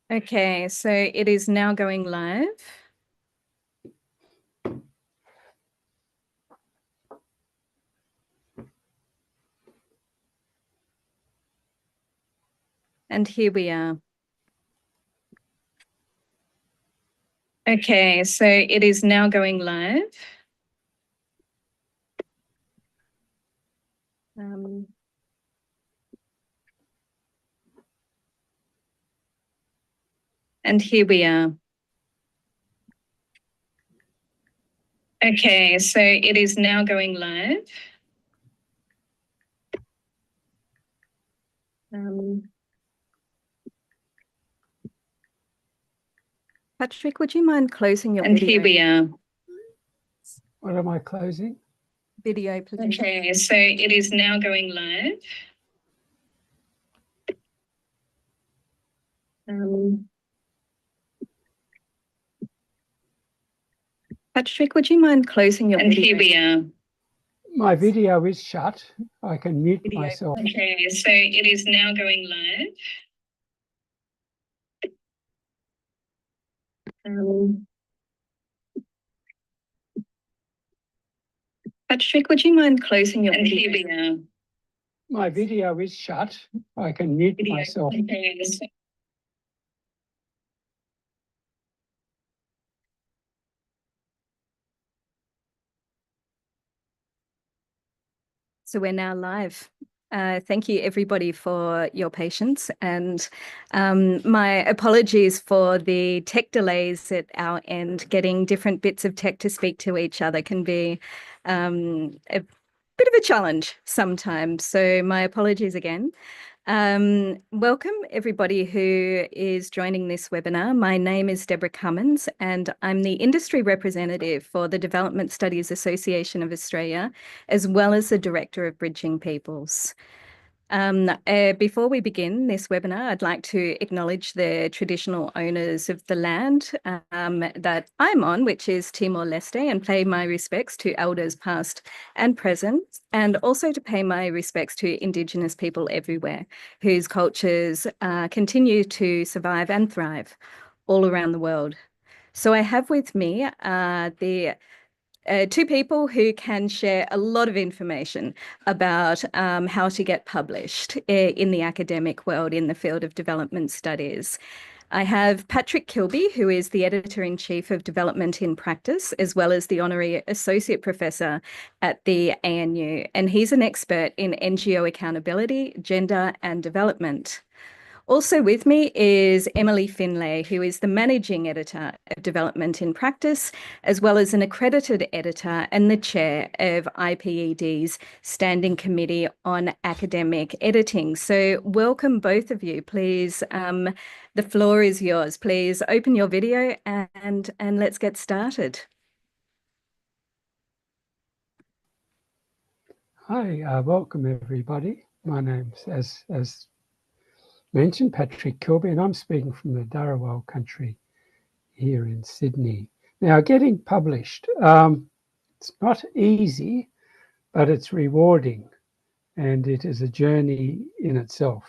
Okay, so it is now going live. And here we are. Okay, so it is now going live. And here we are. Okay, so it is now going live. Patrick, would you mind closing your video? And here we are. What am I closing? Video, please. Okay, so it is now going live. Patrick, would you mind closing your video? And here we are. My video is shut. I can mute myself. Okay, so it is now going live. Patrick, would you mind closing your video? And here we are. My video is shut. I can mute myself. Okay. So we're now live. Thank you, everybody, for your patience, and my apologies for the tech delays at our end. Getting different bits of tech to speak to each other can be a bit of a challenge sometimes, so my apologies again. Welcome everybody who is joining this webinar. My name is Deborah Cummins and I'm the industry representative for the Development Studies Association of Australia, as well as the Director of Bridging Peoples. Before we begin this webinar, I'd like to acknowledge the traditional owners of the land that I'm on, which is Timor-Leste, and pay my respects to elders past and present, and also to pay my respects to Indigenous people everywhere whose cultures continue to survive and thrive all around the world. So I have with me the two people who can share a lot of information about how to get published in the academic world in the field of development studies. I have Patrick Kilby, who is the Editor-in-Chief of Development in Practice, as well as the Honorary Associate Professor at the ANU, and he's an expert in NGO accountability, gender and development. Also with me is Emily Finlay, who is the Managing Editor of Development in Practice, as well as an accredited editor and the chair of IPED's Standing Committee on Academic Editing. So welcome both of you. Please, the floor is yours. Please open your video and let's get started. Hi, welcome everybody. My name's, as mentioned, Patrick Kilby, and I'm speaking from the Dharawal country here in Sydney. Now, getting published, it's not easy, but it's rewarding, and it is a journey in itself.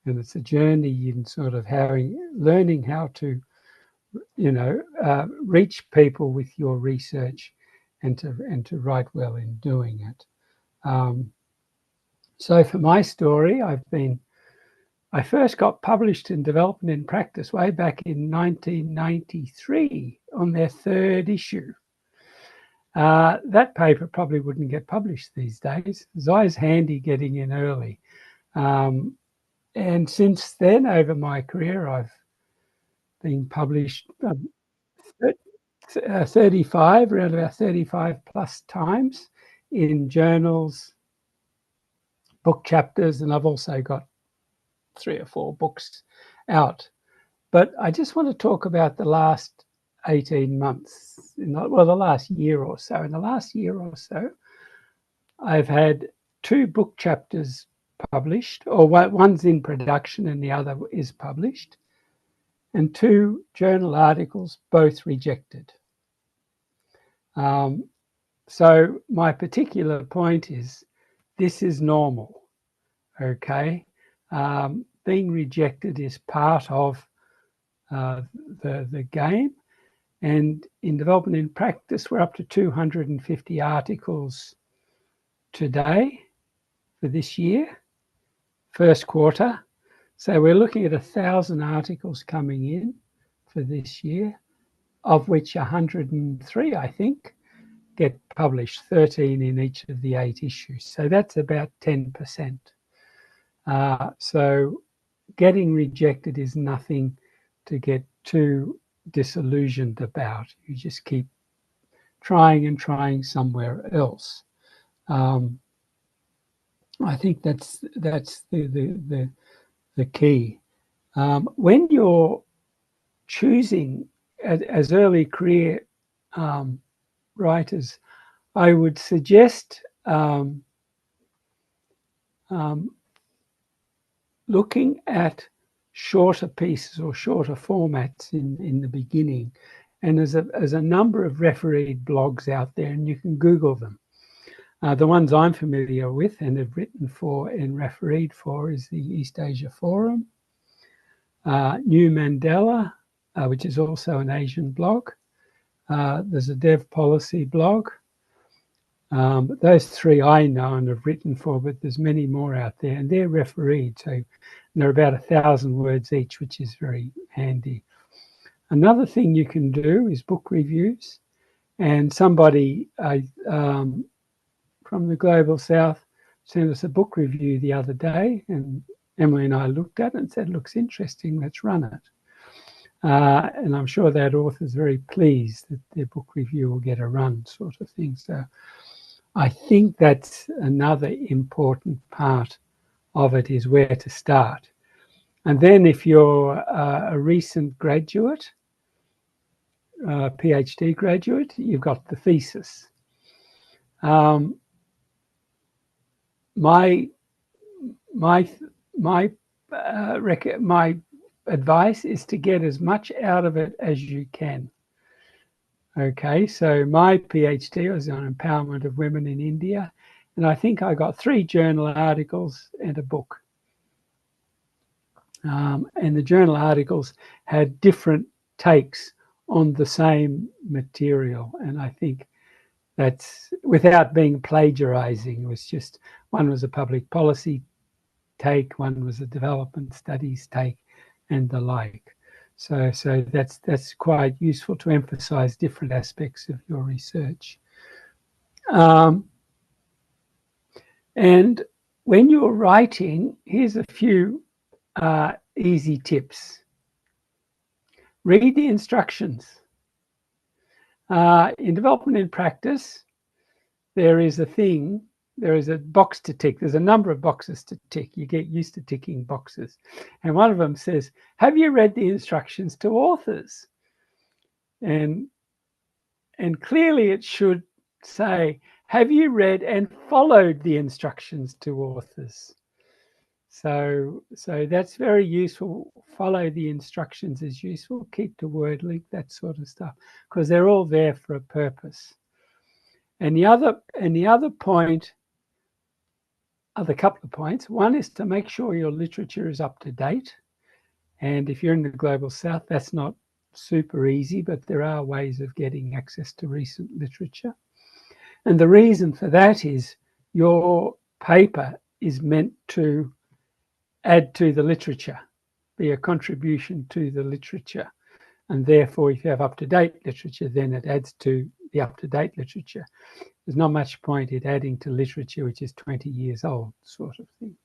And it's a journey in sort of learning how to, reach people with your research and to write well in doing it. So for my story, I first got published in Development in Practice way back in 1993 on their third issue. That paper probably wouldn't get published these days. It's always handy getting in early. And since then, over my career, I've been published 35, around about 35 plus times in journals, book chapters, and I've also got 3 or 4 books out. But I just want to talk about the last 18 months, well, the last year or so. In the last year or so, I've had 2 book chapters published, or one's in production and the other is published, and 2 journal articles, both rejected. So my particular point is this is normal, okay? Being rejected is part of the game. And in development in practice, we're up to 250 articles today for this year, first quarter. So we're looking at 1,000 articles coming in for this year, of which 103, I think, get published, 13 in each of the 8 issues. So that's about 10%. So getting rejected is nothing to get too disillusioned about. You just keep trying and trying somewhere else. I think that's the key. When you're choosing as early career writers, I would suggest looking at shorter pieces or shorter formats in the beginning. And there's a number of refereed blogs out there, and you can Google them. The ones I'm familiar with and have written for and refereed for is the East Asia Forum, New Mandela, which is also an Asian blog. There's a Dev Policy blog. Those 3 I know and have written for, but there's many more out there, and they're refereed. So they're about 1,000 words each, which is very handy. Another thing you can do is book reviews. And somebody from the Global South sent us a book review the other day, and Emily and I looked at it and said, looks interesting, let's run it. And I'm sure that author's very pleased that their book review will get a run, sort of thing. So I think that's another important part of it, is where to start. And then if you're a recent graduate, PhD graduate, you've got the thesis. My advice is to get as much out of it as you can. Okay, so my PhD was on empowerment of women in India, and I think I got 3 journal articles and a book. And the journal articles had different takes on the same material, and I think that's, without being plagiarizing, it was just, one was a public policy take, one was a development studies take, and the like. So that's quite useful to emphasize different aspects of your research. And when you're writing, here's a few easy tips. Read the instructions. In development in practice, there is a box to tick. There's a number of boxes to tick. You get used to ticking boxes. And one of them says, have you read the instructions to authors? And clearly it should say, have you read and followed the instructions to authors? So that's very useful. Follow the instructions is useful. Keep to word link, that sort of stuff, because they're all there for a purpose. And the other point, other couple of points. One is to make sure your literature is up to date. And if you're in the Global South, that's not super easy, but there are ways of getting access to recent literature. And the reason for that is your paper is meant to add to the literature, be a contribution to the literature. And therefore, if you have up-to-date literature, then it adds to the up-to-date literature. There's not much point in adding to literature which is 20 years old, sort of thing.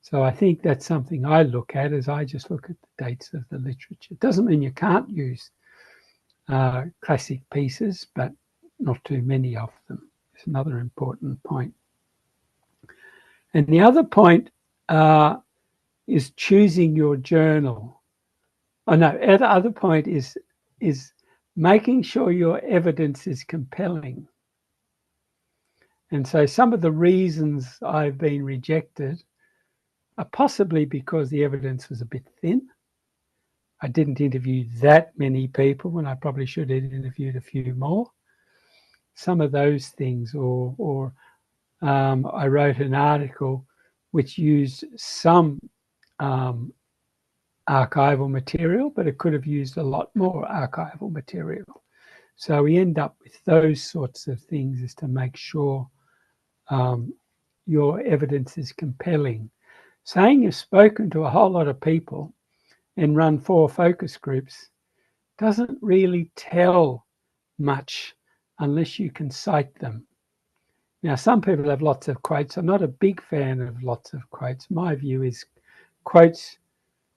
So I think that's something I look at, is I just look at the dates of the literature. It doesn't mean you can't use classic pieces, but not too many of them. It's another important point. And the other point is choosing your journal. Oh no, the other point is making sure your evidence is compelling. And so some of the reasons I've been rejected are possibly because the evidence was a bit thin. I didn't interview that many people when I probably should have interviewed a few more. Some of those things, or I wrote an article which used some archival material, but it could have used a lot more archival material. So we end up with those sorts of things, is to make sure your evidence is compelling. Saying you've spoken to a whole lot of people and run 4 focus groups doesn't really tell much unless you can cite them. Now, some people have lots of quotes. I'm not a big fan of lots of quotes. My view is quotes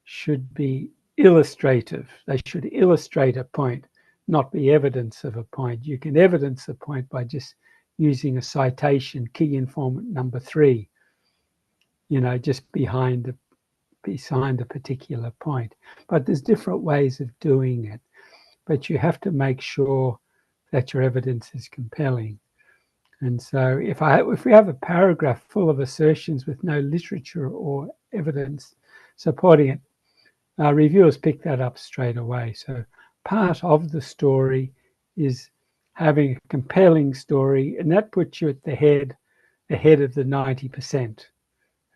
should be illustrative. They should illustrate a point, not be evidence of a point. You can evidence a point by just using a citation, key informant number 3, just behind a particular point. But there's different ways of doing it. But you have to make sure that your evidence is compelling. And so if we have a paragraph full of assertions with no literature or evidence supporting it, reviewers pick that up straight away. So part of the story is having a compelling story, and that puts you at the head of the 90%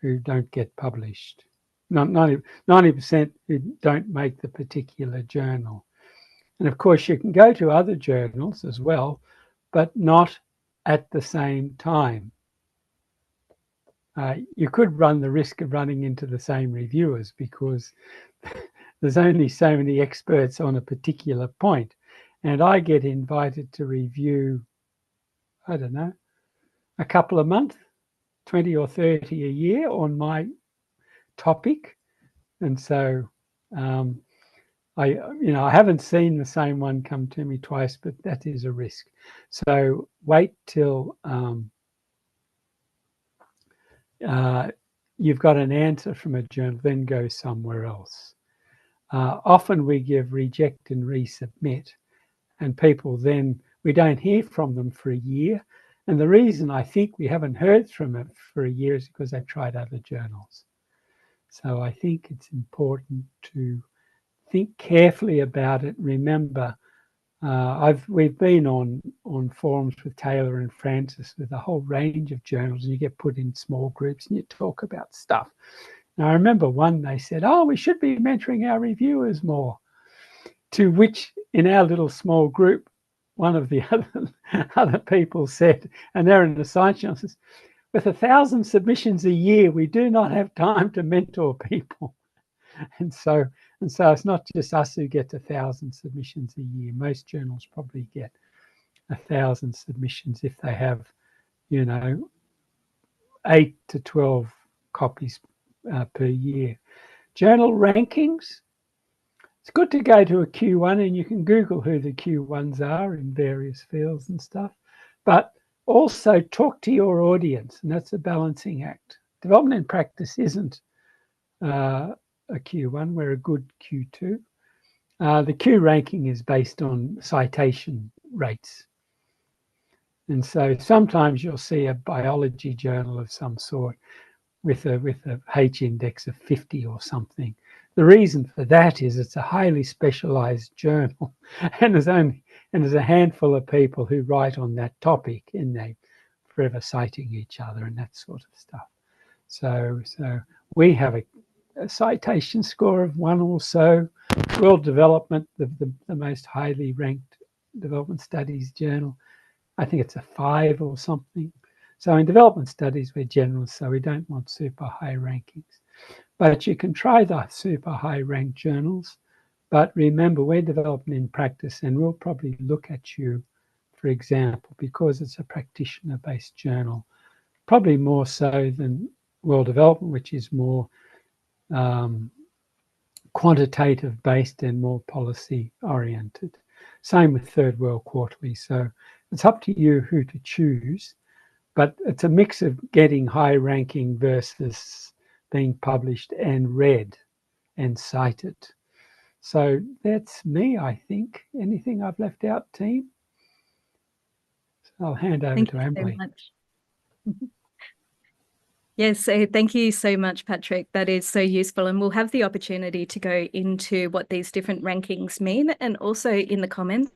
who don't get published. Not 90% who don't make the particular journal. And of course, you can go to other journals as well, but not at the same time. You could run the risk of running into the same reviewers because there's only so many experts on a particular point. And I get invited to review, I don't know, a couple of months, 20 or 30 a year on my topic. And so I haven't seen the same one come to me twice, but that is a risk. So wait till you've got an answer from a journal, then go somewhere else. Often we give reject and resubmit, and people then, we don't hear from them for a year. And the reason I think we haven't heard from it for a year is because they've tried other journals. So I think it's important to think carefully about it. Remember, we've been on forums with Taylor and Francis with a whole range of journals, and you get put in small groups and you talk about stuff. Now, I remember one, they said, we should be mentoring our reviewers more, to which in our little small group, one of the other people said, and they're in the science journal, says, with 1,000 submissions a year, we do not have time to mentor people. And so it's not just us who get 1,000 submissions a year. Most journals probably get 1,000 submissions if they have, 8 to 12 copies per year. Journal rankings. It's good to go to a Q1, and you can Google who the Q1s are in various fields and stuff. But also talk to your audience, and that's a balancing act. Development in practice isn't a Q1, we're a good Q2. The Q ranking is based on citation rates. And so sometimes you'll see a biology journal of some sort with a H index of 50 or something. The reason for that is it's a highly specialized journal, and there's a handful of people who write on that topic, and they forever citing each other and that sort of stuff. So we have a citation score of 1 or so. World Development, the most highly ranked development studies journal, I think it's a 5 or something. So in development studies, we're generalists, so we don't want super high rankings. But you can try the super high ranked journals. But remember, we're developing in practice, and we'll probably look at you, for example, because it's a practitioner-based journal, probably more so than World Development, which is more quantitative based and more policy oriented. Same with Third World Quarterly. So it's up to you who to choose, but it's a mix of getting high ranking versus being published and read and cited. So that's me, I think. Anything I've left out, team? So I'll hand over to Emily. Thank you so much. Yes, so thank you so much, Patrick. That is so useful. And we'll have the opportunity to go into what these different rankings mean. And also in the comments,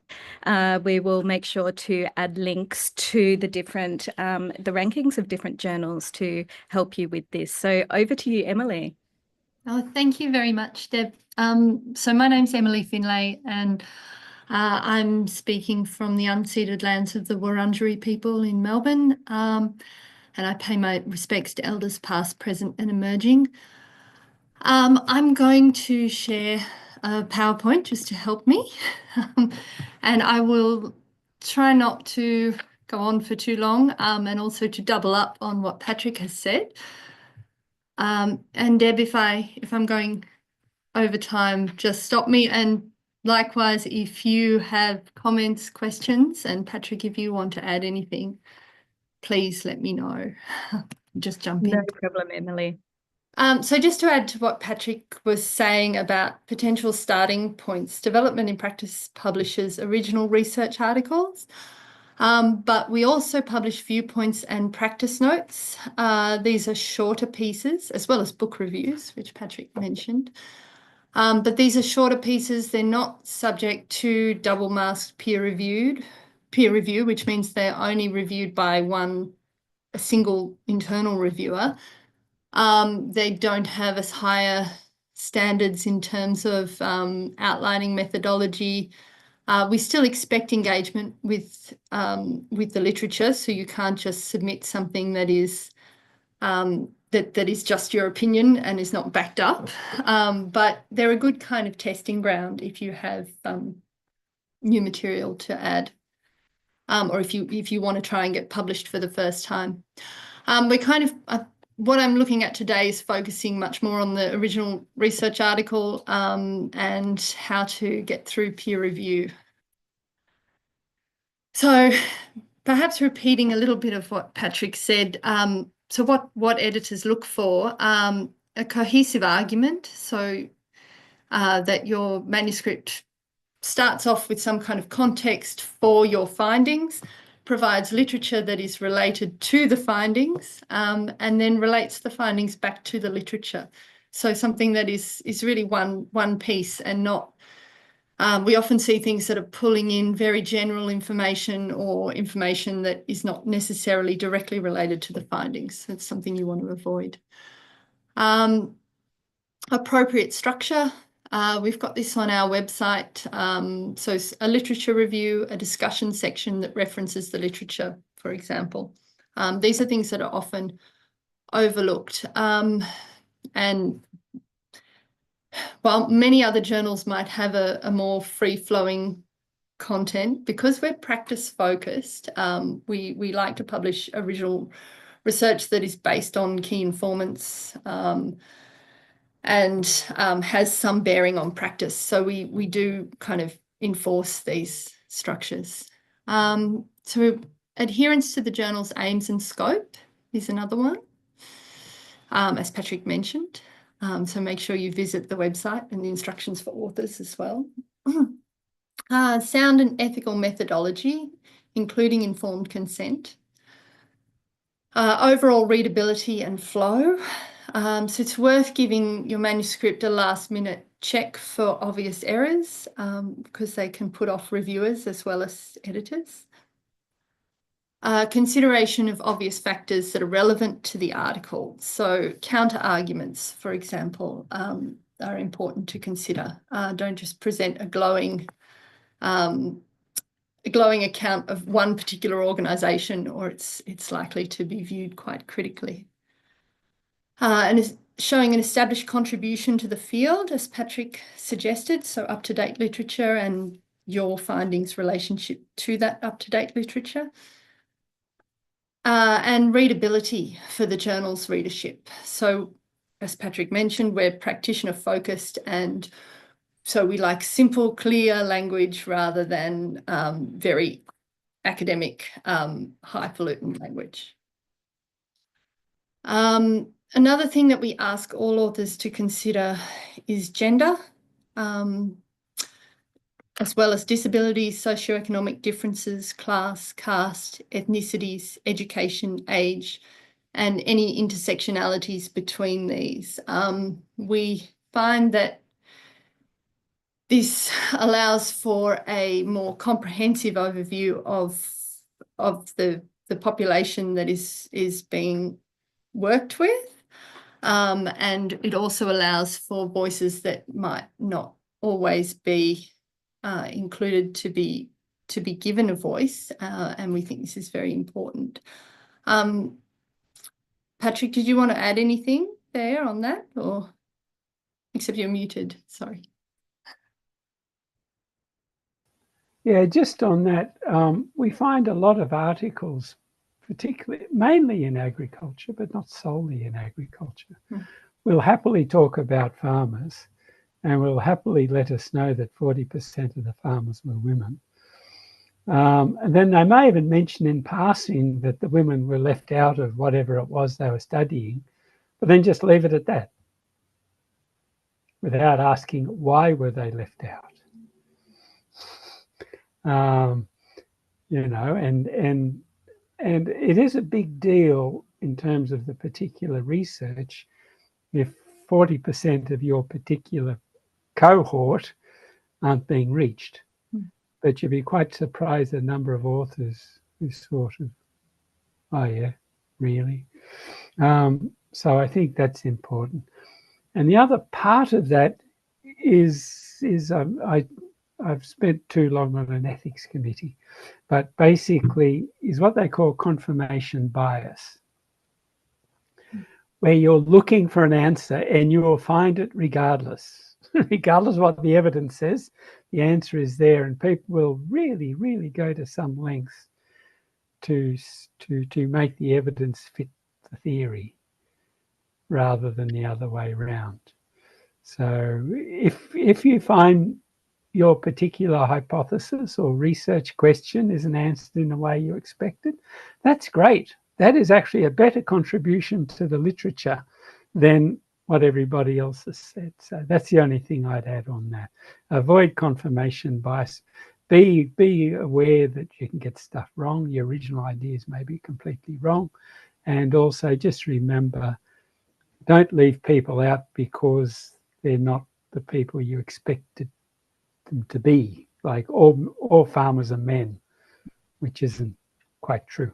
we will make sure to add links to the different, the rankings of different journals to help you with this. So over to you, Emily. Oh, thank you very much, Deb. So my name's Emily Finlay, and I'm speaking from the unceded lands of the Wurundjeri people in Melbourne, and I pay my respects to elders past, present and emerging. I'm going to share a PowerPoint just to help me, and I will try not to go on for too long, and also to double up on what Patrick has said. And Deb, if I'm going over time, just stop me. And likewise, if you have comments, questions, and Patrick, if you want to add anything, please let me know. Just jump in. No problem, Emily. So just to add to what Patrick was saying about potential starting points, Development in Practice publishes original research articles, but we also publish viewpoints and practice notes. These are shorter pieces as well as book reviews, which Patrick mentioned. But these are shorter pieces. They're not subject to double-masked peer review, which means they're only reviewed by a single internal reviewer. They don't have as higher standards in terms of outlining methodology. We still expect engagement with the literature, so you can't just submit something that is that is just your opinion and is not backed up. But they're a good kind of testing ground if you have new material to add, or if you want to try and get published for the first time. What I'm looking at today is focusing much more on the original research article and how to get through peer review. So perhaps repeating a little bit of what Patrick said. So what editors look for, a cohesive argument, so that your manuscript starts off with some kind of context for your findings, provides literature that is related to the findings, and then relates the findings back to the literature. So something that is really one piece and not, we often see things that are pulling in very general information or information that is not necessarily directly related to the findings. That's something you want to avoid. Appropriate structure. We've got this on our website. So a literature review, a discussion section that references the literature, for example. These are things that are often overlooked. And while many other journals might have a more free-flowing content, because we're practice-focused, we like to publish original research that is based on key informants and has some bearing on practice. So we do kind of enforce these structures. So adherence to the journal's aims and scope is another one, as Patrick mentioned. So make sure you visit the website and the instructions for authors as well. Sound and ethical methodology, including informed consent. Overall readability and flow. So it's worth giving your manuscript a last-minute check for obvious errors because they can put off reviewers as well as editors. Consideration of obvious factors that are relevant to the article. So counter-arguments, for example, are important to consider. Don't just present a glowing account of one particular organisation, or it's likely to be viewed quite critically. And is showing an established contribution to the field, as Patrick suggested, so up-to-date literature and your findings relationship to that up-to-date literature. And readability for the journal's readership. So as Patrick mentioned, we're practitioner focused, and so we like simple, clear language rather than very academic, highfalutin language. Another thing that we ask all authors to consider is gender, as well as disabilities, socioeconomic differences, class, caste, ethnicities, education, age, and any intersectionalities between these. We find that this allows for a more comprehensive overview of the population that is being worked with. And it also allows for voices that might not always be included to be given a voice, and we think this is very important. Patrick, did you want to add anything there on that, or except you're muted? Sorry. Yeah, just on that, we find a lot of articles, particularly, mainly in agriculture, but not solely in agriculture. We'll happily talk about farmers, and will happily let us know that 40% of the farmers were women. And then they may even mention in passing that the women were left out of whatever it was they were studying, but then just leave it at that, without asking why were they left out. You know, and it is a big deal in terms of the particular research if 40% of your particular cohort aren't being reached. But you'd be quite surprised at the number of authors who sort of, oh yeah, really? So I think that's important. And the other part of that is I've spent too long on an ethics committee, but basically is what they call confirmation bias, where you're looking for an answer and you will find it regardless. Regardless of what the evidence says, the answer is there, and people will really, really go to some lengths to make the evidence fit the theory rather than the other way around. So if you find your particular hypothesis or research question isn't answered in the way you expected, that's great. That is actually a better contribution to the literature than what everybody else has said. So that's the only thing I'd add on that. Avoid confirmation bias. Be aware that you can get stuff wrong. Your original ideas may be completely wrong. And also just remember, don't leave people out because they're not the people you expected them to be. Like all farmers are men, which isn't quite true.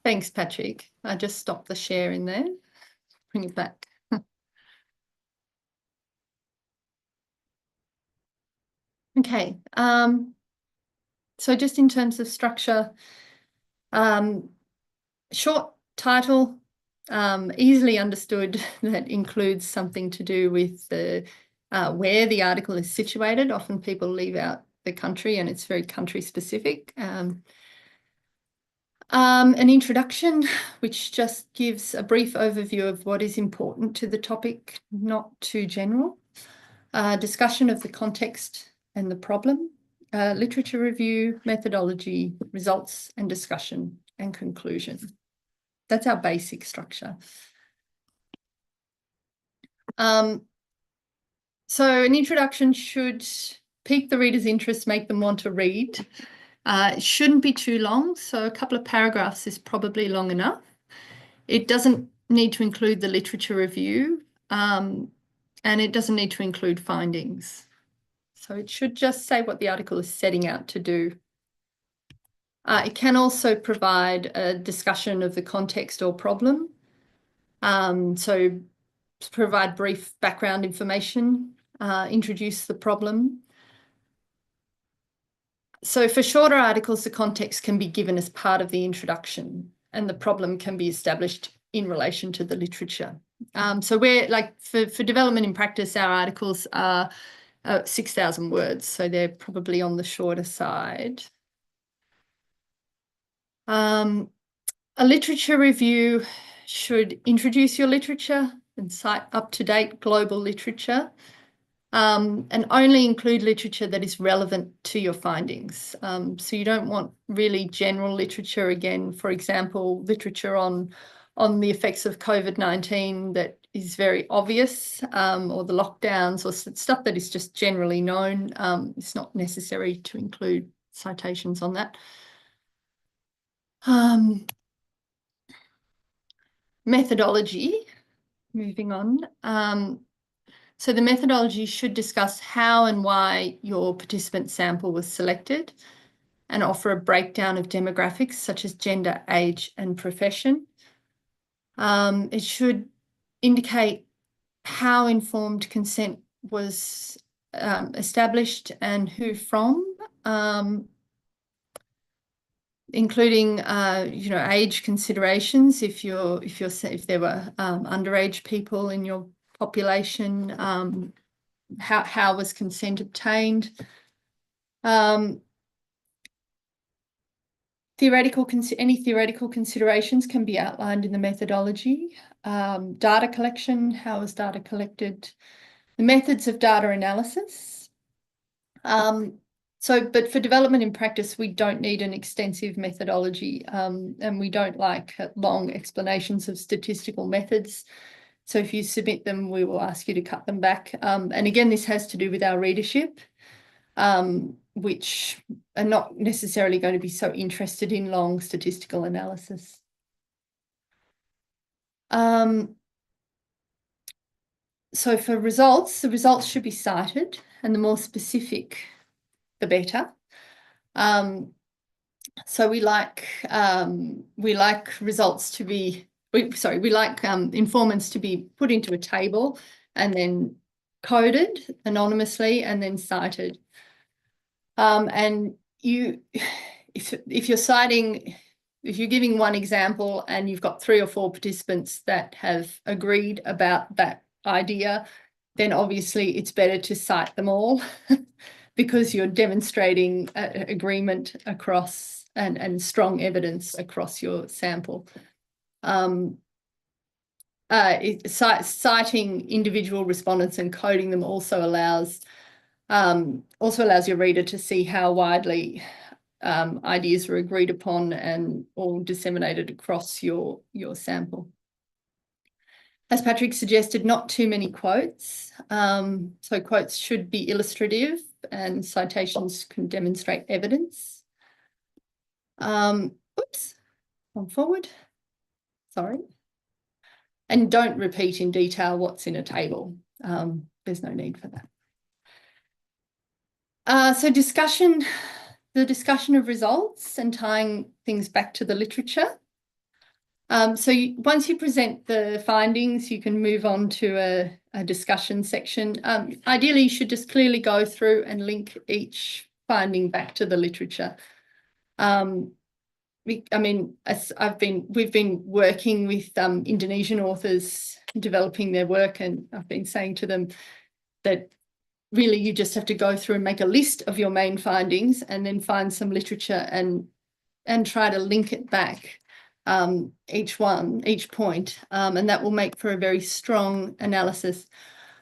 Thanks, Patrick. I just stopped the share in there. Bring it back. Okay. So just in terms of structure, short title, easily understood, that includes something to do with the where the article is situated. Often people leave out the country, and it's very country specific. An introduction, which just gives a brief overview of what is important to the topic, not too general. Discussion of the context and the problem. Literature review, methodology, results and discussion, and conclusion. That's our basic structure. So an introduction should pique the reader's interest, make them want to read. It shouldn't be too long, so a couple of paragraphs is probably long enough. It doesn't need to include the literature review, and it doesn't need to include findings. So it should just say what the article is setting out to do. It can also provide a discussion of the context or problem. So provide brief background information, introduce the problem. So for shorter articles, the context can be given as part of the introduction, and the problem can be established in relation to the literature. So we're like, for development in practice, our articles are 6,000 words, so they're probably on the shorter side. A literature review should introduce your literature and cite up-to-date global literature, and only include literature that is relevant to your findings. So you don't want really general literature, again, for example, literature on the effects of COVID-19 that is very obvious, or the lockdowns, or stuff that is just generally known. It's not necessary to include citations on that. Methodology, moving on. So the methodology should discuss how and why your participant sample was selected, and offer a breakdown of demographics such as gender, age, and profession. It should indicate how informed consent was established and who from, including age considerations. If there were underage people in your population, how was consent obtained? Any theoretical considerations can be outlined in the methodology. Data collection, how was data collected? The methods of data analysis. But for development in practice, we don't need an extensive methodology, and we don't like long explanations of statistical methods. So if you submit them, we will ask you to cut them back. And again, this has to do with our readership, which are not necessarily going to be so interested in long statistical analysis. So for results, the results should be cited, and the more specific, the better. So we like results to be, we like informants to be put into a table and then coded anonymously and then cited. And if you're citing, if you're giving one example and you've got 3 or 4 participants that have agreed about that idea, then obviously it's better to cite them all because you're demonstrating agreement across and strong evidence across your sample. Citing individual respondents and coding them also allows your reader to see how widely ideas were agreed upon and all disseminated across your sample. As Patrick suggested, not too many quotes. So quotes should be illustrative and citations can demonstrate evidence. Oops, on forward. Sorry. And don't repeat in detail what's in a table. There's no need for that. So the discussion of results and tying things back to the literature. Once you present the findings, you can move on to a discussion section. Ideally, you should just clearly go through and link each finding back to the literature. We've been working with Indonesian authors developing their work, and I've been saying to them that really you just have to go through and make a list of your main findings and then find some literature and try to link it back, each point, and that will make for a very strong analysis.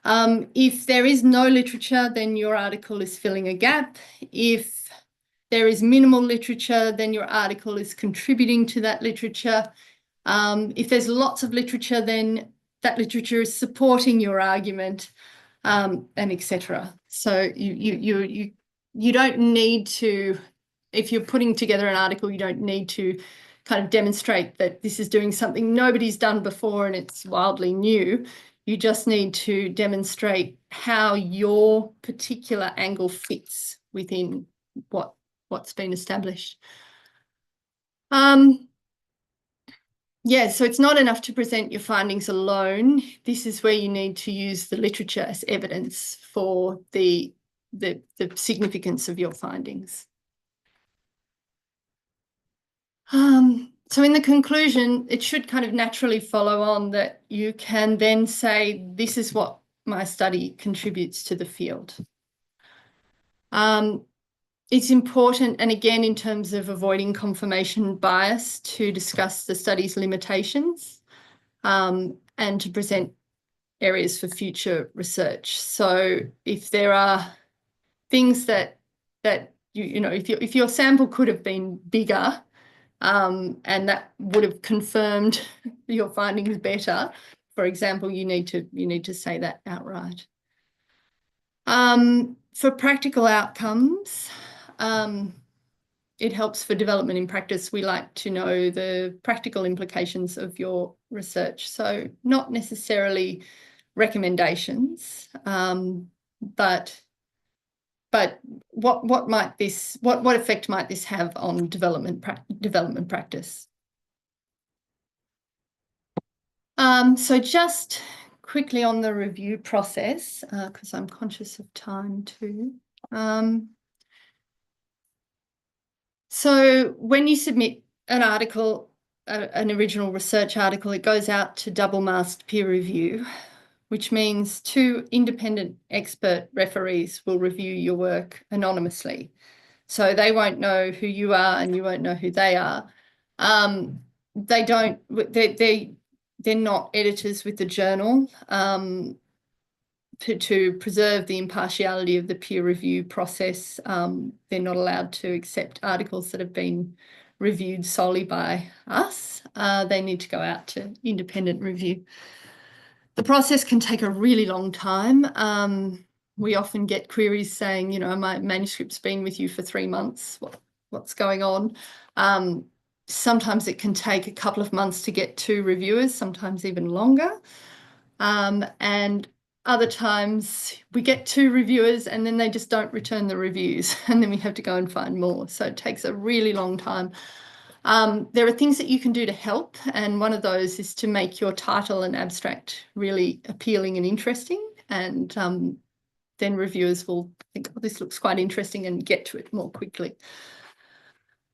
If there is no literature, then your article is filling a gap. If there is minimal literature, then your article is contributing to that literature. If there's lots of literature, then that literature is supporting your argument, and etc. So you don't need to, if you're putting together an article, you don't need to kind of demonstrate that this is doing something nobody's done before and it's wildly new. You just need to demonstrate how your particular angle fits within what's been established. Yeah, so it's not enough to present your findings alone. This is where you need to use the literature as evidence for the significance of your findings. So in the conclusion, it should kind of naturally follow on that you can then say, this is what my study contributes to the field. It's important, and again, in terms of avoiding confirmation bias, to discuss the study's limitations, and to present areas for future research. So if there are things that if your sample could have been bigger, and that would have confirmed your findings better, for example, you need to say that outright. For practical outcomes, it helps for development in practice. We like to know the practical implications of your research. So not necessarily recommendations, but what effect might this have on development practice? So just quickly on the review process, because I'm conscious of time too. So when you submit an article, an original research article, it goes out to double-masked peer review, which means 2 independent expert referees will review your work anonymously. So they won't know who you are and you won't know who they are. They're not editors with the journal. To preserve the impartiality of the peer review process, they're not allowed to accept articles that have been reviewed solely by us. They need to go out to independent review. The process can take a really long time. We often get queries saying, you know, my manuscript's been with you for 3 months. What's going on? Sometimes it can take a couple of months to get 2 reviewers, sometimes even longer. And other times we get 2 reviewers and then they just don't return the reviews and then we have to go and find more. So it takes a really long time. There are things that you can do to help, and one of those is to make your title and abstract really appealing and interesting, and then reviewers will think, oh, this looks quite interesting, and get to it more quickly.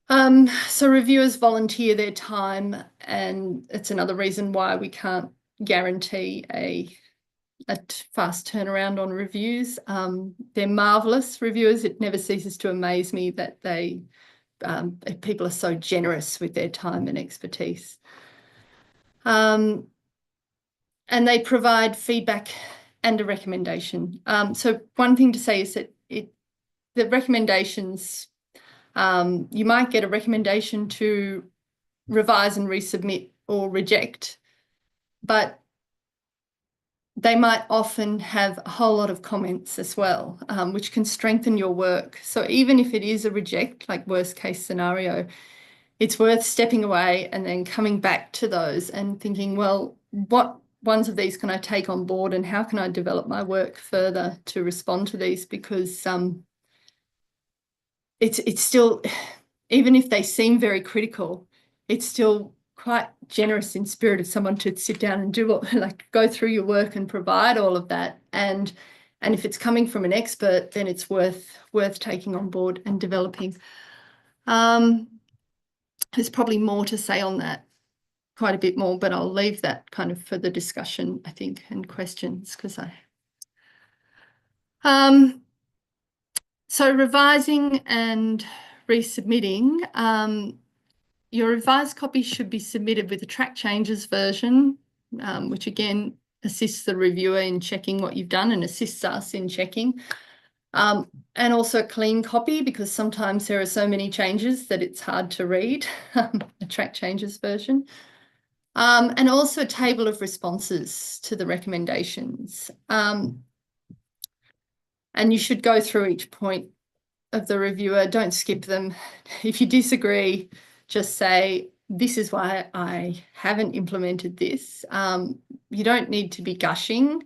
So reviewers volunteer their time, and it's another reason why we can't guarantee a fast turnaround on reviews. They're marvellous reviewers. It never ceases to amaze me that people are so generous with their time and expertise. And they provide feedback and a recommendation. So one thing to say is that the recommendations, you might get a recommendation to revise and resubmit or reject, but they might often have a whole lot of comments as well, which can strengthen your work. So even if it is a reject, like worst case scenario, it's worth stepping away and then coming back to those and thinking, well, what ones of these can I take on board and how can I develop my work further to respond to these? Because it's still, even if they seem very critical, it's still quite generous in spirit of someone to sit down and do like go through your work and provide all of that. And if it's coming from an expert, then it's worth taking on board and developing. There's probably more to say on that, quite a bit more, but I'll leave that kind of for the discussion, I think, and questions, because so revising and resubmitting, your revised copy should be submitted with a track changes version, which again assists the reviewer in checking what you've done and assists us in checking. And also a clean copy, because sometimes there are so many changes that it's hard to read, a track changes version. And also a table of responses to the recommendations. And you should go through each point of the reviewer, don't skip them. If you disagree, just say, this is why I haven't implemented this. You don't need to be gushing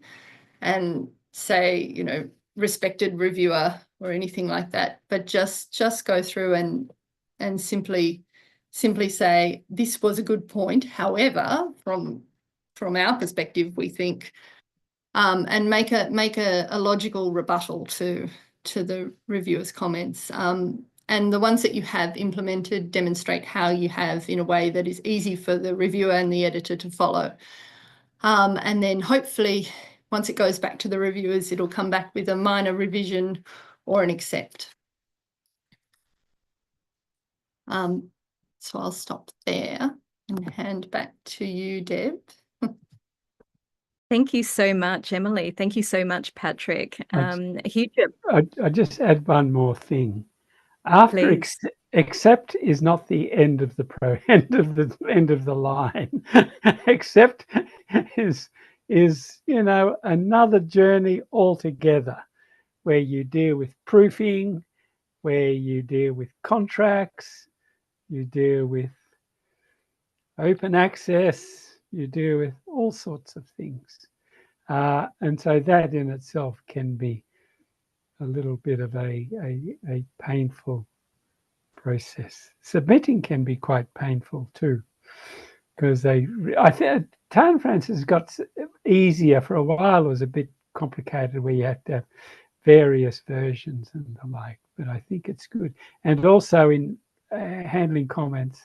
and say, you know, respected reviewer or anything like that, but just go through and simply say, this was a good point. However, from our perspective, we think, and make a logical rebuttal to the reviewer's comments. And the ones that you have implemented, demonstrate how you have in a way that is easy for the reviewer and the editor to follow. And then hopefully, once it goes back to the reviewers, it'll come back with a minor revision or an accept. So I'll stop there and hand back to you, Deb. Thank you so much, Emily. Thank you so much, Patrick. A huge. I just add one more thing. After accept is not the end of the end of the line. Accept is you know, another journey altogether, where you deal with proofing, where you deal with contracts, you deal with open access, you deal with all sorts of things. And so that in itself can be a little bit of a painful process. Submitting can be quite painful too, because I think Town Francis got easier. For a while it was a bit complicated where you had to have various versions and the like, but I think it's good. And also in handling comments,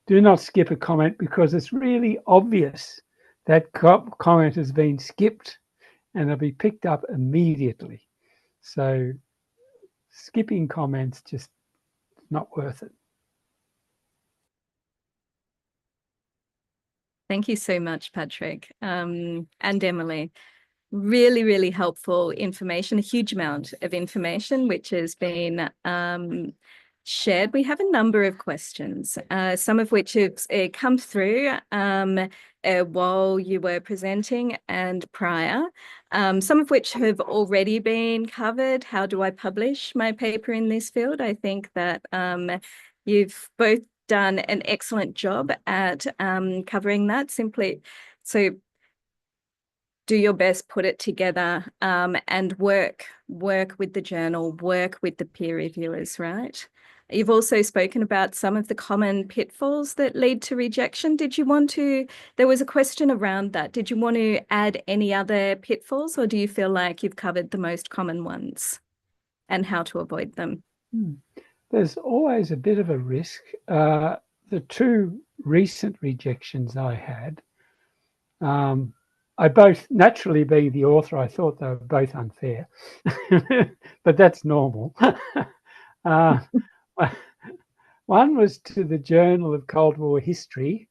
do not skip a comment because it's really obvious that comment has been skipped and it'll be picked up immediately. So skipping comments just not worth it. Thank you so much, Patrick, and Emily. Really, really helpful information, a huge amount of information, which has been shared. We have a number of questions, some of which have come through while you were presenting and prior, some of which have already been covered. How do I publish my paper in this field? I think that you've both done an excellent job at covering that. Simply, so do your best, put it together, and work with the journal, work with the peer reviewers, right? You've also spoken about some of the common pitfalls that lead to rejection. Did you want to, there was a question around that. Did you want to add any other pitfalls, or do you feel like you've covered the most common ones and how to avoid them? There's always a bit of a risk. The two recent rejections I had, I both, naturally being the author, I thought they were both unfair, but that's normal. One was to the Journal of Cold War History,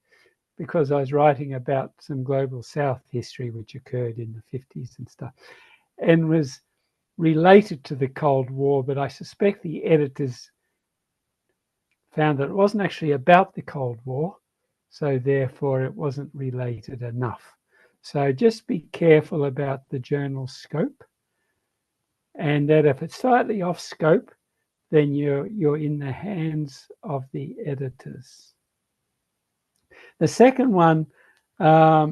because I was writing about some Global South history which occurred in the 50s and stuff, and was related to the Cold War, but I suspect the editors found that it wasn't actually about the Cold War, so therefore it wasn't related enough. So just be careful about the journal scope, and that if it's slightly off scope, then you're in the hands of the editors. The second one was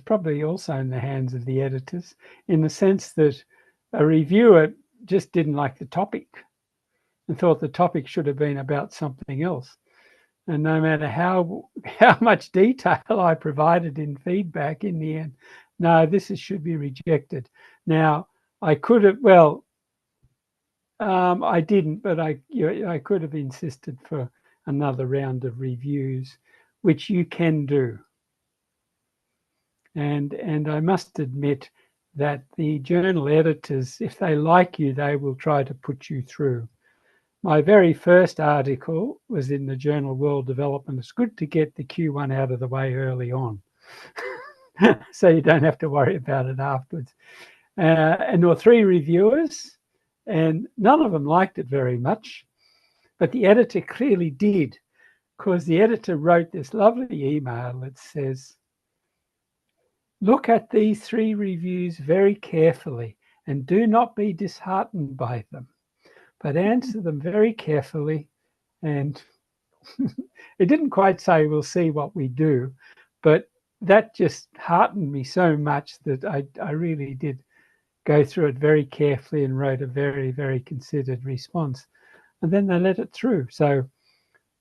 probably also in the hands of the editors, in the sense that a reviewer just didn't like the topic and thought the topic should have been about something else. And no matter how much detail I provided in feedback, in the end, no, this should be rejected. Now, I could have, well, I didn't, but I could have insisted for another round of reviews, which you can do. And I must admit that the journal editors, if they like you, they will try to put you through. My very first article was in the journal World Development. It's good to get the Q1 out of the way early on, so you don't have to worry about it afterwards. And there were 3 reviewers, and none of them liked it very much, but the editor clearly did, because the editor wrote this lovely email that says, "Look at these 3 reviews very carefully and do not be disheartened by them, but answer them very carefully." And it didn't quite say, "We'll see what we do," but that just heartened me so much that I really did go through it very carefully and wrote a very, very considered response. And then they let it through. So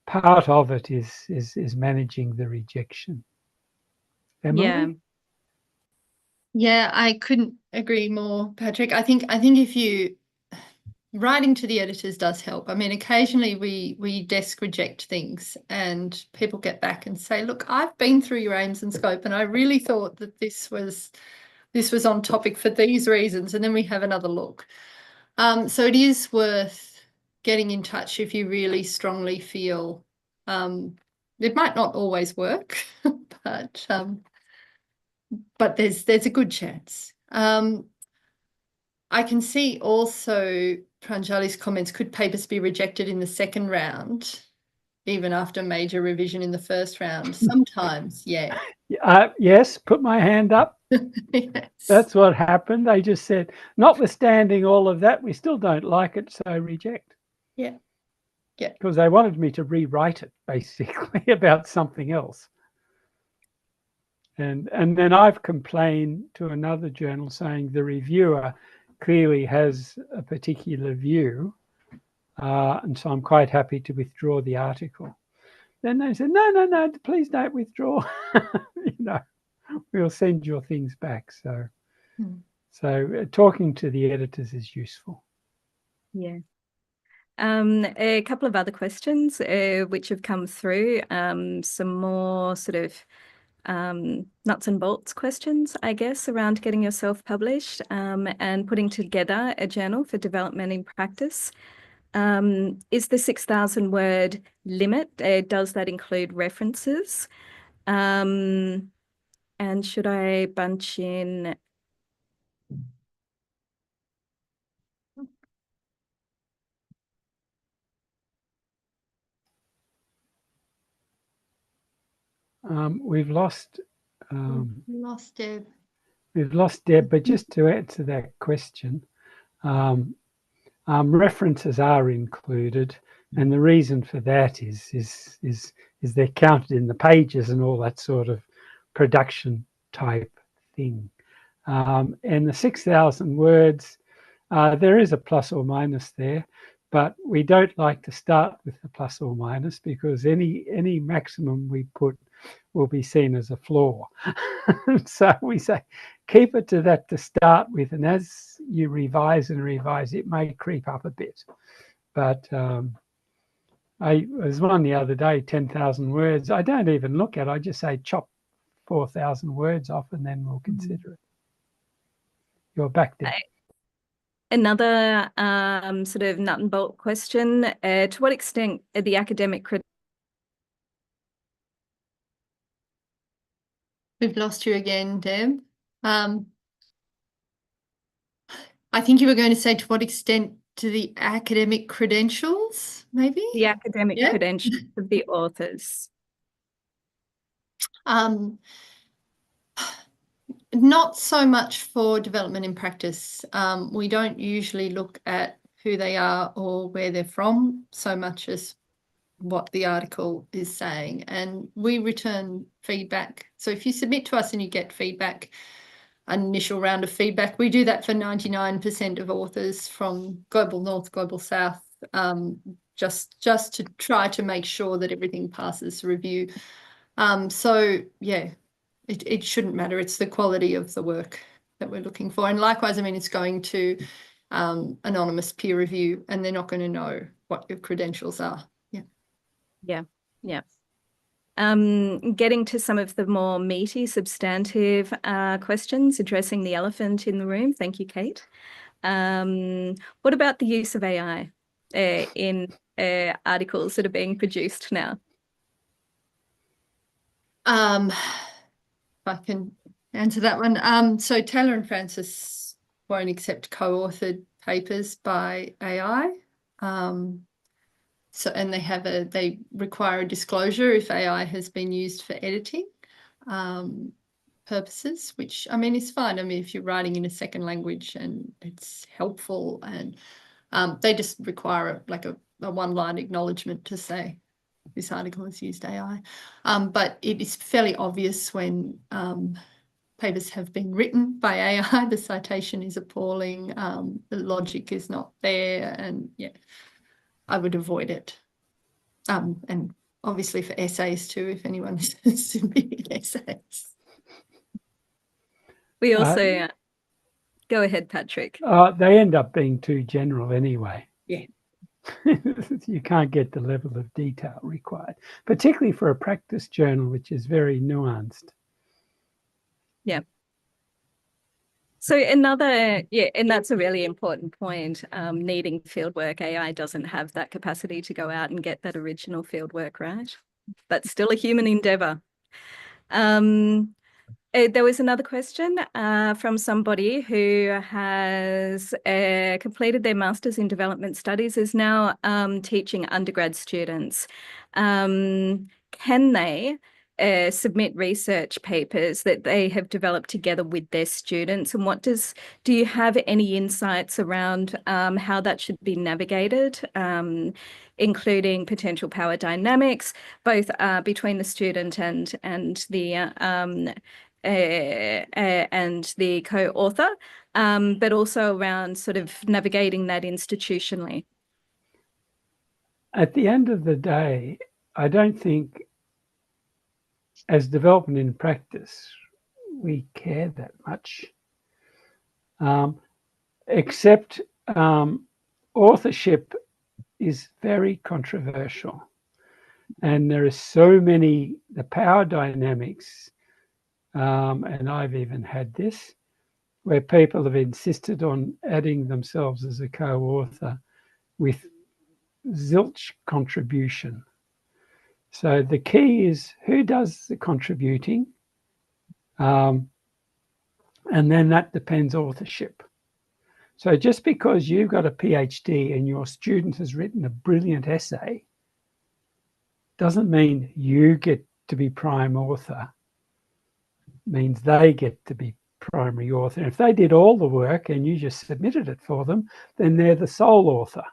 part of it is managing the rejection. Emily? Yeah, I couldn't agree more, Patrick. I think if you writing to the editors does help. I mean, occasionally we desk reject things and people get back and say, "Look, I've been through your aims and scope and I really thought that this was on topic for these reasons," and then we have another look. So it is worth getting in touch if you really strongly feel it might not always work, but there's a good chance. I can see also Pranjali's comments, could papers be rejected in the second round, even after major revision in the first round? Sometimes, yeah. Yes, put my hand up. Yes. That's what happened. They just said, notwithstanding all of that, we still don't like it, so reject. Yeah. Yeah. Because they wanted me to rewrite it, basically, about something else. And then I've complained to another journal saying the reviewer clearly has a particular view, and so I'm quite happy to withdraw the article. then they said, no, please don't withdraw. We'll send your things back. So, talking to the editors is useful. Yeah. A couple of other questions which have come through, some more sort of nuts and bolts questions, I guess, around getting yourself published and putting together a journal for development in practice. Is the 6,000 word limit, does that include references? And should I bunch in? We've lost Deb. We've lost Deb, but just to answer that question, references are included, and the reason for that is they're counted in the pages and all that sort of production type thing. And the 6,000 words, there is a plus or minus there, but we don't like to start with the plus or minus because any maximum we put will be seen as a flaw. So we say keep it to that to start with, and as you revise and revise, it may creep up a bit. But I was one the other day, 10,000 words. I don't even look at it. I just say chop 4,000 words off, and then we'll consider it. You're back there. Another sort of nut and bolt question, to what extent are the academic We've lost you again, Deb. I think you were going to say to what extent to the academic credentials, maybe? The academic credentials of the authors. Not so much for development in practice. We don't usually look at who they are or where they're from so much as what the article is saying, and we return feedback. So if you submit to us and you get feedback, an initial round of feedback, we do that for 99% of authors from Global North, Global South, just to try to make sure that everything passes review. So yeah, it shouldn't matter. It's the quality of the work that we're looking for. And likewise, I mean, it's going to anonymous peer review, and they're not going to know what your credentials are. Yeah. Getting to some of the more meaty, substantive questions, addressing the elephant in the room. Thank you, Kate. What about the use of AI in articles that are being produced now? If I can answer that one. So Taylor and Francis won't accept co-authored papers by AI. And they require a disclosure if AI has been used for editing purposes, which I mean is fine. I mean, if you're writing in a second language and it's helpful, and they just require a one-line acknowledgement to say this article has used AI. But it is fairly obvious when papers have been written by AI, the citation is appalling, the logic is not there, and yeah, I would avoid it. And obviously for essays too, if anyone is submitting essays. We also, go ahead, Patrick. They end up being too general anyway. Yeah. You can't get the level of detail required, particularly for a practice journal, which is very nuanced. Yeah. So another, and that's a really important point, needing fieldwork. AI doesn't have that capacity to go out and get that original fieldwork, right? That's still a human endeavour. There was another question from somebody who has completed their Masters in Development Studies, is now teaching undergrad students. Can they submit research papers that they have developed together with their students? And do you have any insights around how that should be navigated, including potential power dynamics, both between the student and the co-author, but also around sort of navigating that institutionally? At the end of the day, I don't think as development in practice, we care that much. Except authorship is very controversial. And there are so many, the power dynamics, and I've even had this, where people have insisted on adding themselves as a co-author with zilch contribution. So the key is who does the contributing, and then that depends authorship. So just because you've got a PhD and your student has written a brilliant essay doesn't mean you get to be prime author. It means they get to be primary author. And if they did all the work and you just submitted it for them, then they're the sole author.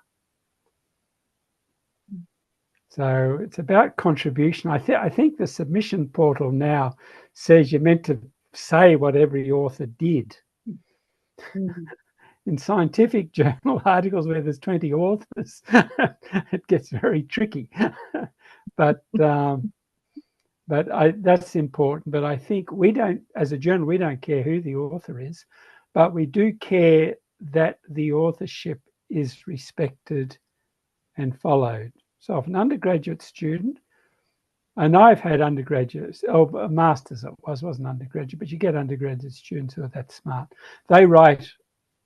So it's about contribution. I think the submission portal now says you're meant to say what every author did. Mm-hmm. In scientific journal articles where there's 20 authors, it gets very tricky. But that's important. But I think we don't, as a journal, we don't care who the author is, but we do care that the authorship is respected and followed. So if an undergraduate student, and I've had undergraduates, a master's it wasn't undergraduate, but you get undergraduate students who are that smart. They write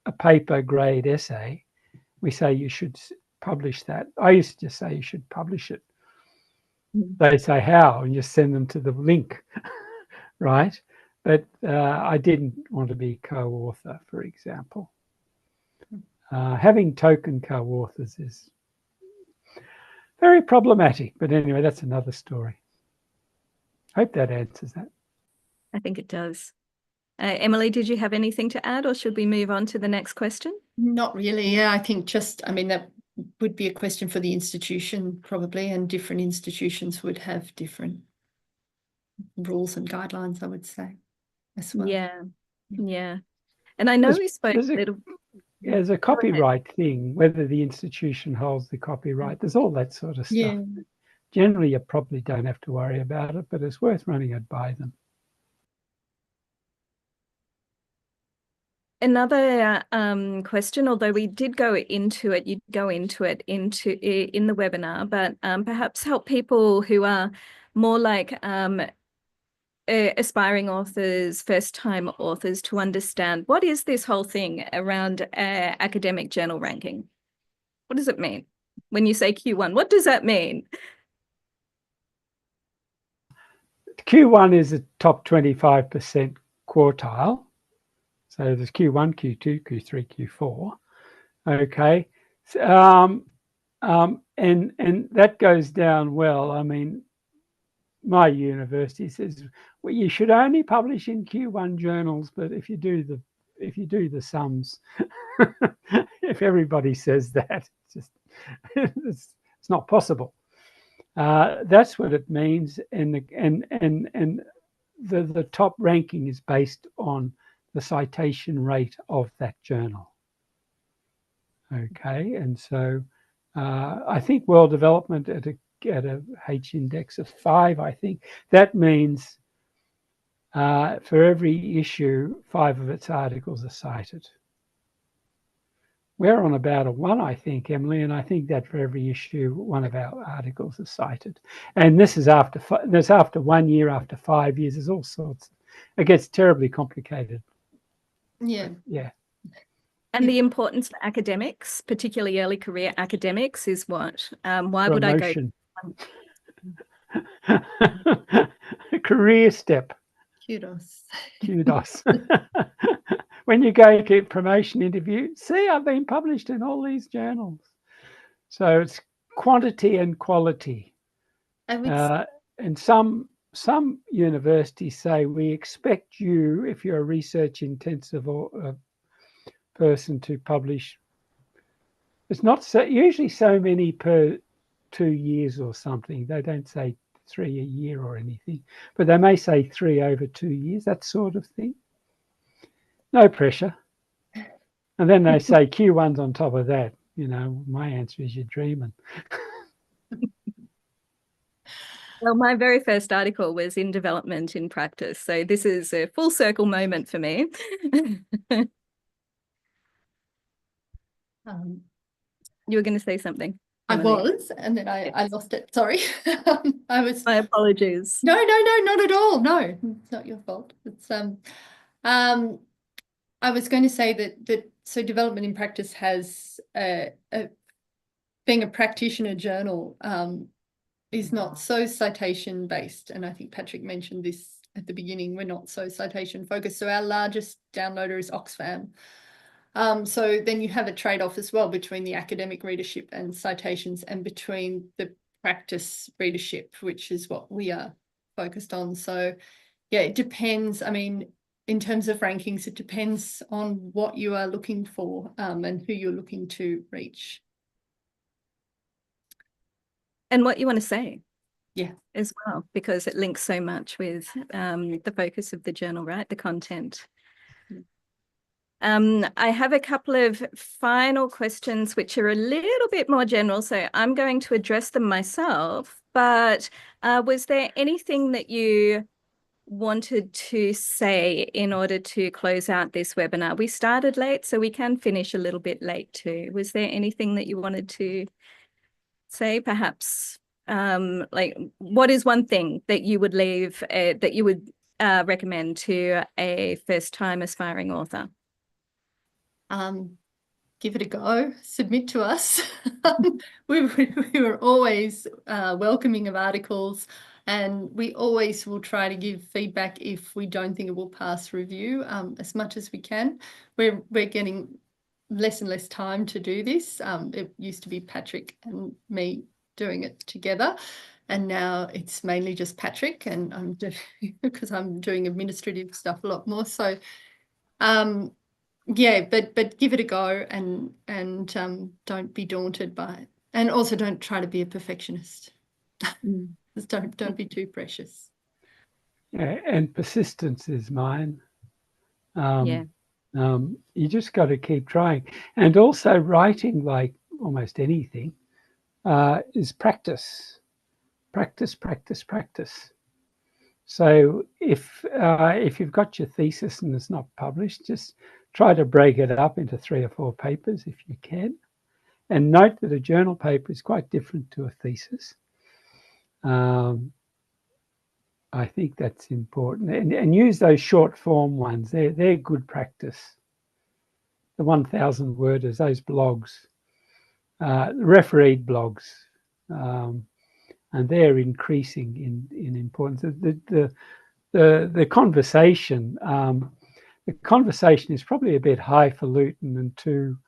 a paper grade essay. We say you should publish that. I used to just say you should publish it. They say how, and you send them to the link, right? But I didn't want to be co-author, for example. Having token co-authors is very problematic, but anyway, that's another story. Hope that answers that. I think it does. Emily, did you have anything to add, or should we move on to the next question? Not really. Yeah, I think that would be a question for the institution probably, and different institutions would have different rules and guidelines, I would say, as well. Yeah. And I know we spoke a little. There's a copyright thing, whether the institution holds the copyright. There's all that sort of stuff. Yeah. Generally, you probably don't have to worry about it, but it's worth running it by them. Another question, although we did go into it, you'd go into it in the webinar, but perhaps help people who are more like aspiring authors, first-time authors, to understand what is this whole thing around academic journal ranking? What does it mean? When you say Q1, what does that mean? Q1 is a top 25% quartile. So there's Q1, Q2, Q3, Q4. Okay. And that goes down well. I mean, my university says, well, you should only publish in Q1 journals, but if you do the sums, if everybody says that, it's not possible. That's what it means, and the top ranking is based on the citation rate of that journal. Okay, and so I think world development at a H index of 5, I think that means for every issue, 5 of its articles are cited. We're on about a 1, I think, Emily, and I think that for every issue, 1 of our articles is cited. And this is after 1 year, after 5 years. There's all sorts. It gets terribly complicated. Yeah. Yeah. And the importance for academics, particularly early career academics, is what? Why would I go? A career step. Kudos. When you go to promotion interview, see, I've been published in all these journals. So it's quantity and quality. And some universities say we expect you, if you're a research intensive person, to publish. It's not usually so many per 2 years or something. They don't say 3 a year or anything, but they may say 3 over 2 years, that sort of thing. No pressure. And then they say Q1's on top of that. You know, my answer is you're dreaming. Well, my very first article was in development in practice. So this is a full circle moment for me. You were going to say something, Emily. I was, and then I lost it. Sorry. I was. My apologies. No, not at all. No, it's not your fault. It's I was going to say that so development in practice has being a practitioner journal is not so citation based, and I think Patrick mentioned this at the beginning. We're not so citation focused. So our largest downloader is Oxfam. So then you have a trade-off as well between the academic readership and citations, and between the practice readership, which is what we are focused on. So yeah, it depends. I mean, in terms of rankings, it depends on what you are looking for and who you're looking to reach. And what you want to say. Yeah. As well, because it links so much with the focus of the journal, right? The content. I have a couple of final questions which are a little bit more general, so I'm going to address them myself. But was there anything that you wanted to say in order to close out this webinar? We started late, so we can finish a little bit late too. Was there anything that you wanted to say, perhaps? Like, what is one thing that you would leave, that you would recommend to a first-time aspiring author? Give it a go, submit to us. we were always welcoming of articles, and we always will try to give feedback if we don't think it will pass review as much as we can. We're getting less and less time to do this. It used to be Patrick and me doing it together, and now it's mainly just Patrick, and I'm doing because I'm doing administrative stuff a lot more. So yeah, but give it a go, and don't be daunted by it, and also don't try to be a perfectionist. Just don't be too precious. Yeah, and persistence is mine. Yeah. You just got to keep trying, and also writing, like almost anything, is practice. So if you've got your thesis and it's not published, just try to break it up into 3 or 4 papers if you can. And note that a journal paper is quite different to a thesis. I think that's important. And use those short form ones. They're good practice. The 1,000 worders, those blogs, refereed blogs, and they're increasing in importance. The conversation, is probably a bit highfalutin and too,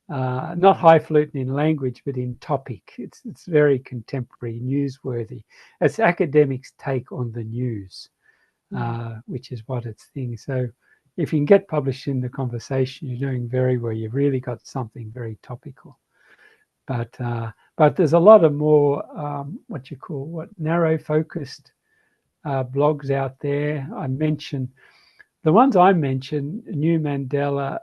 not highfalutin in language, but in topic. It's very contemporary, newsworthy. It's academics' take on the news, which is what it's thing. So if you can get published in the conversation, you're doing very well. You've really got something very topical. But there's a lot of more narrow focused blogs out there. The ones I mentioned, New Mandela,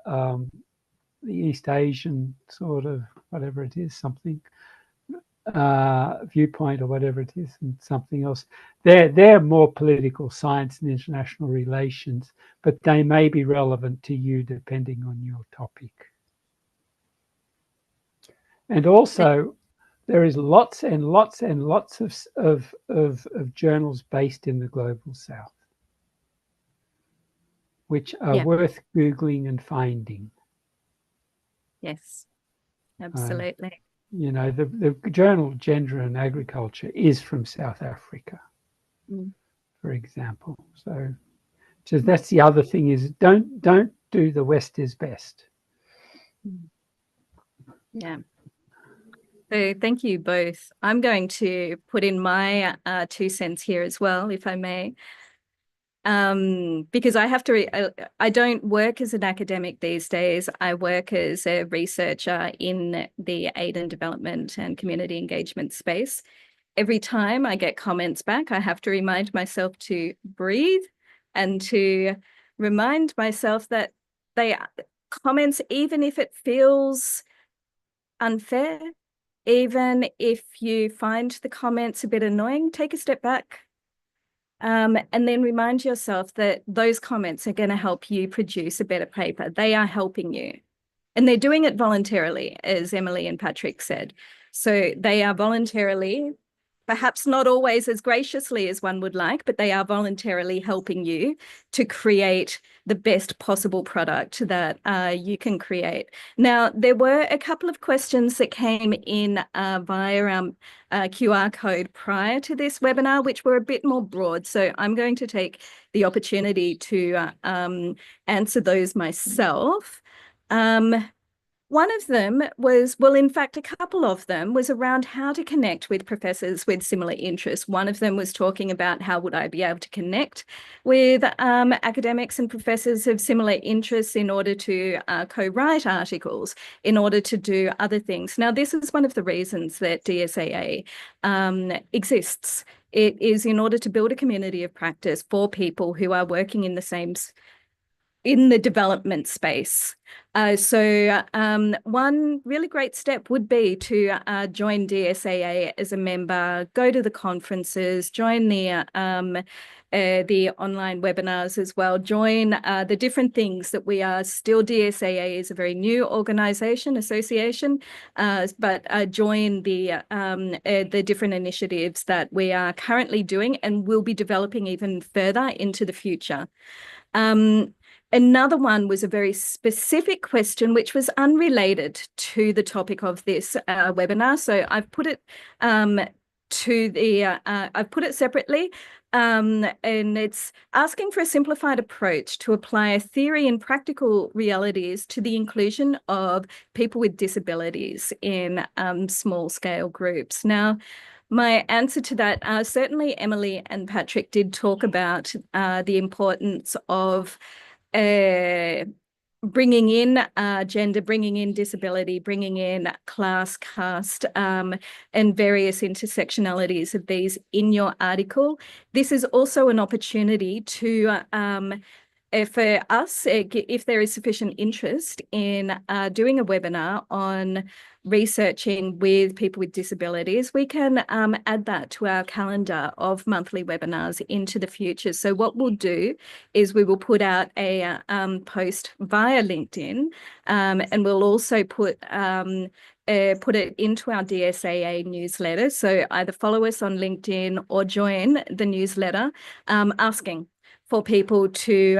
the East Asian sort of whatever it is, something viewpoint or whatever it is, and something else. They're more political science and international relations, but they may be relevant to you depending on your topic. And also, there is lots and lots and lots of journals based in the Global South, which are worth Googling and finding. Yes, absolutely. The journal Gender and Agriculture is from South Africa, for example. So that's the other thing is don't do the West is best. Yeah. So thank you both. I'm going to put in my 2 cents here as well, if I may. Because I have to, I don't work as an academic these days. I work as a researcher in the aid and development and community engagement space. Every time I get comments back, I have to remind myself to breathe and to remind myself that they comments, even if it feels unfair, even if you find the comments a bit annoying, take a step back. And then remind yourself that those comments are going to help you produce a better paper. They are helping you. And they're doing it voluntarily, as Emily and Patrick said. So they are voluntarily, perhaps not always as graciously as one would like, but they are voluntarily helping you to create the best possible product that you can create. Now, there were a couple of questions that came in via QR code prior to this webinar, which were a bit more broad. So I'm going to take the opportunity to answer those myself. One of them was, well, in fact, a couple of them was around how to connect with professors with similar interests. One of them was talking about how would I be able to connect with academics and professors of similar interests in order to co-write articles, in order to do other things. Now, this is one of the reasons that DSAA exists. It is in order to build a community of practice for people who are working in the same in the development space. So one really great step would be to join DSAA as a member, go to the conferences, join the online webinars as well, join the different things that we are still. DSAA is a very new organization, association, but join the different initiatives that we are currently doing and will be developing even further into the future. Another one was a very specific question, which was unrelated to the topic of this webinar. So I've put it I've put it separately, and it's asking for a simplified approach to apply theory and practical realities to the inclusion of people with disabilities in small-scale groups. Now, my answer to that, certainly Emily and Patrick did talk about the importance of bringing in gender, bringing in disability, bringing in class, caste, and various intersectionalities of these in your article. This is also an opportunity to for us, if there is sufficient interest in doing a webinar on researching with people with disabilities, we can add that to our calendar of monthly webinars into the future. So what we'll do is we will put out a post via LinkedIn, and we'll also put it into our DSAA newsletter. So either follow us on LinkedIn or join the newsletter, asking for people to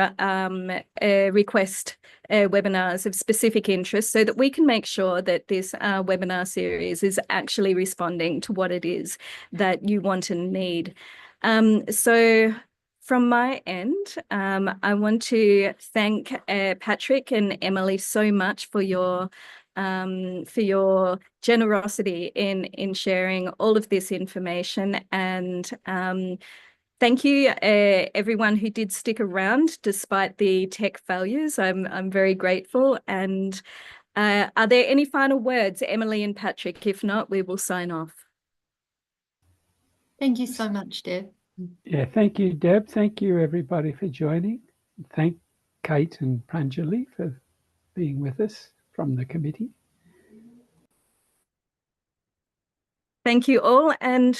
request webinars of specific interest so that we can make sure that this webinar series is actually responding to what it is that you want and need. So from my end, I want to thank Patrick and Emily so much for your generosity in sharing all of this information, and thank you, everyone who did stick around despite the tech failures. I'm very grateful. And are there any final words, Emily and Patrick? If not, we will sign off. Thank you so much, Deb. Yeah, thank you, Deb. Thank you, everybody, for joining. Thank Kate and Pranjali for being with us from the committee. Thank you all. And